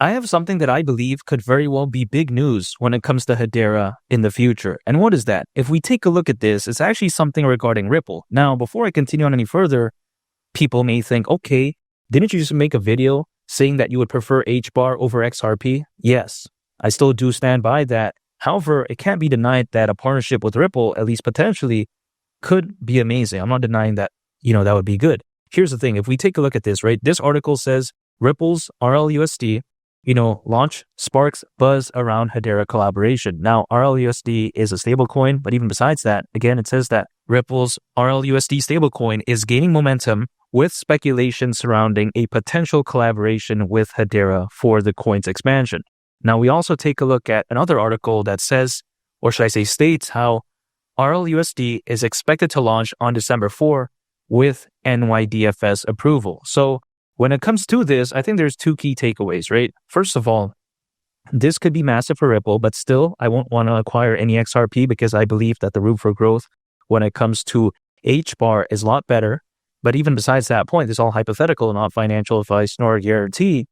I have something that I believe could very well be big news when it comes to Hedera in the future. And what is that? If we take a look at this, it's actually something regarding Ripple. Now, before I continue on any further, people may think, okay, didn't you just make a video saying that you would prefer HBAR over XRP? Yes, I still do stand by that. However, it can't be denied that a partnership with Ripple, at least potentially, could be amazing. I'm not denying that, that would be good. Here's the thing. If we take a look at this, right, this article says Ripple's RLUSD, launch sparks buzz around Hedera collaboration. Now, RLUSD is a stablecoin, but even besides that, again, it says that Ripple's RLUSD stablecoin is gaining momentum with speculation surrounding a potential collaboration with Hedera for the coin's expansion. Now, we also take a look at another article that says, or should I say states, how RLUSD is expected to launch on December 4 with NYDFS approval. So when it comes to this, I think there's two key takeaways, right? First of all, this could be massive for Ripple, but still, I won't want to acquire any XRP because I believe that the room for growth when it comes to HBAR is a lot better. But even besides that point, this is all hypothetical, not financial advice nor guarantee.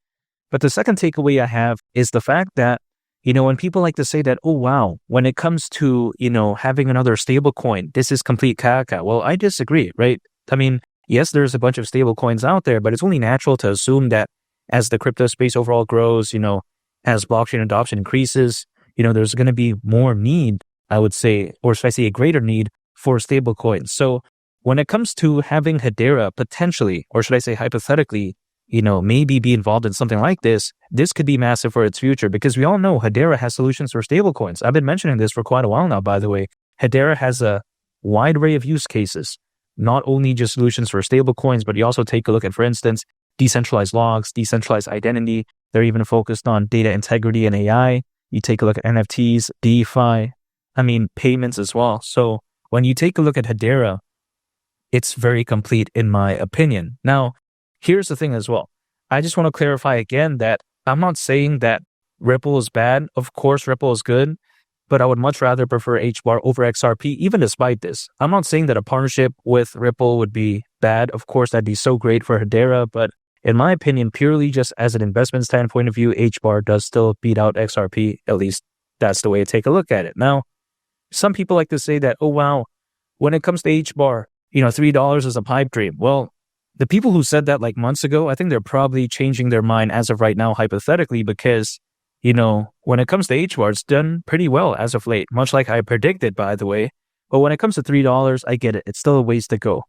But the second takeaway I have is the fact that, when people like to say that, oh, wow, when it comes to, having another stable coin, this is complete caca. Well, I disagree, right? I mean, yes, there's a bunch of stable coins out there, but it's only natural to assume that as the crypto space overall grows, as blockchain adoption increases, there's going to be more need, I would say, or should I say a greater need for stable coins. So when it comes to having Hedera potentially, or should I say hypothetically, maybe be involved in something like this could be massive for its future because we all know Hedera has solutions for stable coins. I've been mentioning this for quite a while now, by the way. Hedera has a wide array of use cases. Not only just solutions for stable coins, but you also take a look at, for instance, decentralized logs, decentralized identity. They're even focused on data integrity and AI. You take a look at NFTs, DeFi, payments as well. So when you take a look at Hedera, it's very complete in my opinion. Now, here's the thing as well. I just want to clarify again that I'm not saying that Ripple is bad. Of course, Ripple is good. But I would much rather prefer HBAR over XRP, even despite this. I'm not saying that a partnership with Ripple would be bad. Of course, that'd be so great for Hedera. But in my opinion, purely just as an investment standpoint of view, HBAR does still beat out XRP. At least that's the way to take a look at it. Now, some people like to say that, oh, wow, when it comes to HBAR, $3 is a pipe dream. Well, the people who said that like months ago, I think they're probably changing their mind as of right now, hypothetically, because when it comes to HBAR, it's done pretty well as of late, much like I predicted, by the way. But when it comes to $3, I get it. It's still a ways to go.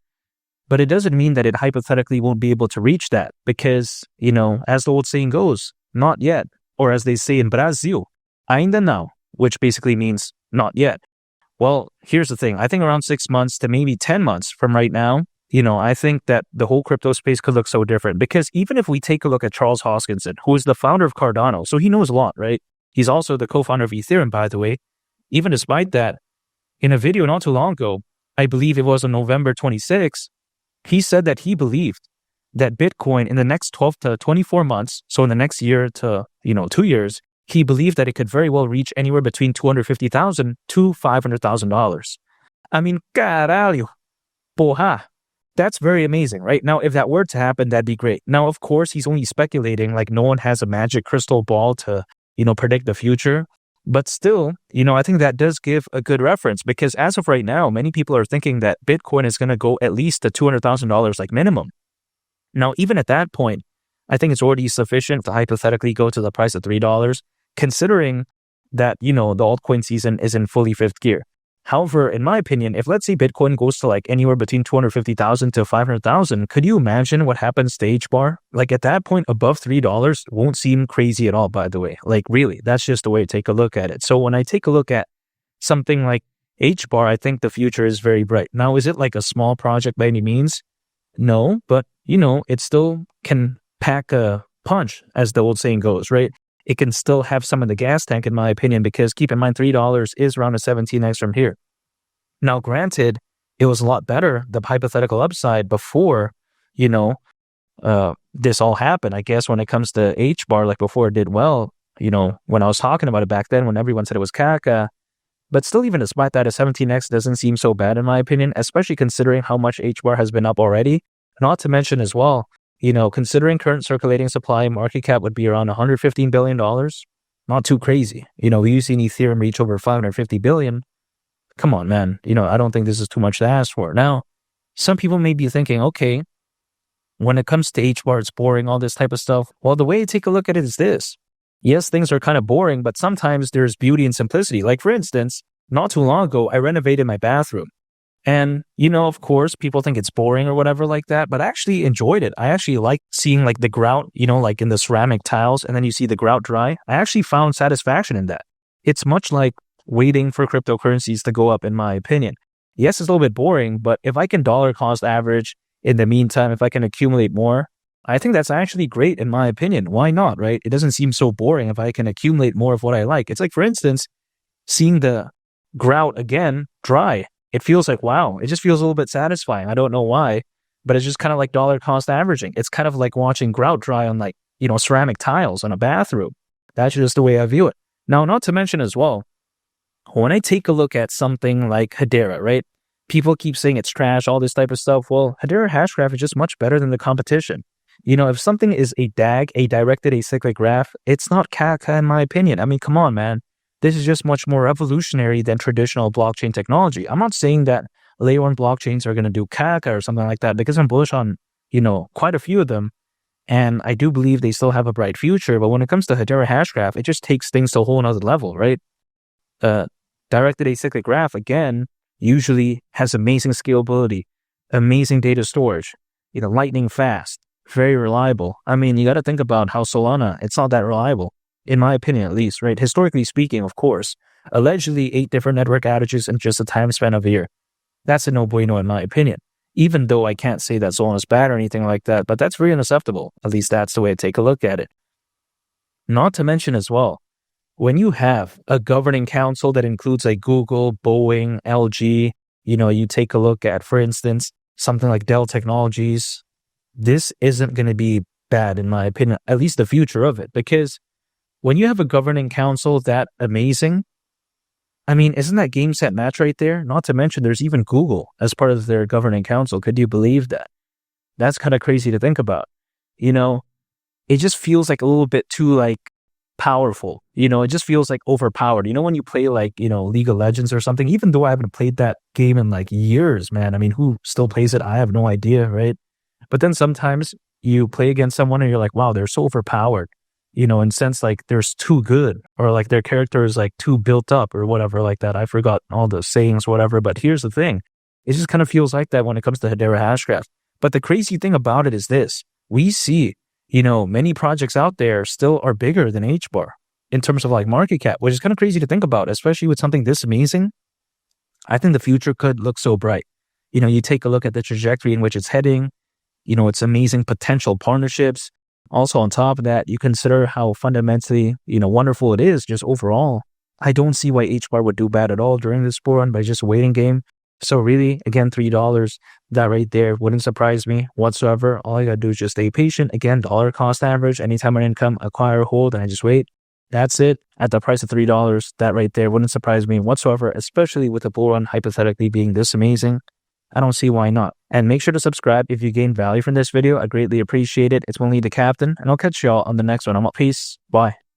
But it doesn't mean that it hypothetically won't be able to reach that because, as the old saying goes, not yet. Or as they say in Brazil, ainda não, which basically means not yet. Well, here's the thing. I think around 6 months to maybe 10 months from right now, I think that the whole crypto space could look so different because even if we take a look at Charles Hoskinson, who is the founder of Cardano, so he knows a lot, right? He's also the co-founder of Ethereum, by the way. Even despite that, in a video not too long ago, I believe it was on November 26, he said that he believed that Bitcoin in the next 12 to 24 months, so in the next year to, 2 years, he believed that it could very well reach anywhere between $250,000 to $500,000. Caralho, porra. That's very amazing, right? Now, if that were to happen, that'd be great. Now, of course, he's only speculating, like no one has a magic crystal ball to, predict the future. But still, I think that does give a good reference because as of right now, many people are thinking that Bitcoin is going to go at least to $200,000 like minimum. Now, even at that point, I think it's already sufficient to hypothetically go to the price of $3, considering that, the altcoin season is in fully fifth gear. However, in my opinion, if let's say Bitcoin goes to like anywhere between 250,000 to 500,000, could you imagine what happens to HBAR? Like at that point, above $3 won't seem crazy at all, by the way. Like really, that's just the way to take a look at it. So when I take a look at something like HBAR, I think the future is very bright. Now, is it like a small project by any means? No, but it still can pack a punch, as the old saying goes, right? It can still have some of the gas tank, in my opinion, because keep in mind, $3 is around a 17x from here. Now, granted, it was a lot better, the hypothetical upside before, this all happened. I guess when it comes to HBAR, like before it did well, when I was talking about it back then, when everyone said it was caca, but still, even despite that, a 17x doesn't seem so bad, in my opinion, especially considering how much HBAR has been up already. Not to mention as well, Considering current circulating supply, market cap would be around $115 billion. Not too crazy. We've seen Ethereum reach over 550 billion. Come on, man. I don't think this is too much to ask for. Now, some people may be thinking, okay, when it comes to HBAR, it's boring, all this type of stuff. Well, the way I take a look at it is this. Yes, things are kind of boring, but sometimes there's beauty and simplicity. Like, for instance, not too long ago, I renovated my bathroom. And, of course, people think it's boring or whatever like that, but I actually enjoyed it. I actually like seeing like the grout, like in the ceramic tiles, and then you see the grout dry. I actually found satisfaction in that. It's much like waiting for cryptocurrencies to go up, in my opinion. Yes, it's a little bit boring, but if I can dollar cost average in the meantime, if I can accumulate more, I think that's actually great, in my opinion. Why not, right? It doesn't seem so boring if I can accumulate more of what I like. It's like, for instance, seeing the grout again dry. It feels like, wow, it just feels a little bit satisfying. I don't know why, but it's just kind of like dollar cost averaging. It's kind of like watching grout dry on like, ceramic tiles on a bathroom. That's just the way I view it. Now, not to mention as well, when I take a look at something like Hedera, right? People keep saying it's trash, all this type of stuff. Well, Hedera Hashgraph is just much better than the competition. If something is a DAG, a directed acyclic graph, it's not Kafka in my opinion. I mean, come on, man. This is just much more revolutionary than traditional blockchain technology. I'm not saying that layer 1 blockchains are going to do Kafka or something like that, because I'm bullish on, quite a few of them. And I do believe they still have a bright future. But when it comes to Hedera Hashgraph, it just takes things to a whole nother level, right? Directed acyclic graph, again, usually has amazing scalability, amazing data storage, lightning fast, very reliable. I mean, you got to think about how Solana, it's not that reliable. In my opinion, at least, right? Historically speaking, of course, allegedly 8 different network outages in just a time span of a year. That's a no bueno in my opinion, even though I can't say that Solana is bad or anything like that, but that's very unacceptable. At least that's the way I take a look at it. Not to mention as well, when you have a governing council that includes like Google, Boeing, LG, you take a look at, for instance, something like Dell Technologies, this isn't going to be bad in my opinion, at least the future of it, because when you have a governing council that amazing, I mean, isn't that game, set, match right there? Not to mention there's even Google as part of their governing council. Could you believe that? That's kind of crazy to think about. It just feels like a little bit too like powerful. It just feels like overpowered. When you play like, League of Legends or something, even though I haven't played that game in like years, man. I mean, who still plays it? I have no idea, right? But then sometimes you play against someone and you're like, wow, they're so overpowered. In sense like they're too good, or like their character is like too built up or whatever like that. I forgot all the sayings, whatever. But here's the thing. It just kind of feels like that when it comes to Hedera Hashgraph. But the crazy thing about it is this. We see, many projects out there still are bigger than HBAR in terms of like market cap, which is kind of crazy to think about, especially with something this amazing. I think the future could look so bright. You take a look at the trajectory in which it's heading, its amazing potential partnerships. Also, on top of that, you consider how fundamentally, wonderful it is just overall. I don't see why HBAR would do bad at all during this bull run by just waiting game. So really, again, $3, that right there wouldn't surprise me whatsoever. All I got to do is just stay patient. Again, dollar cost average, anytime an income, acquire, hold, and I just wait. That's it. At the price of $3, that right there wouldn't surprise me whatsoever, especially with the bull run hypothetically being this amazing. I don't see why not. And make sure to subscribe if you gain value from this video. I greatly appreciate it. It's only the captain, and I'll catch y'all on the next one. I'm out. Peace. Bye.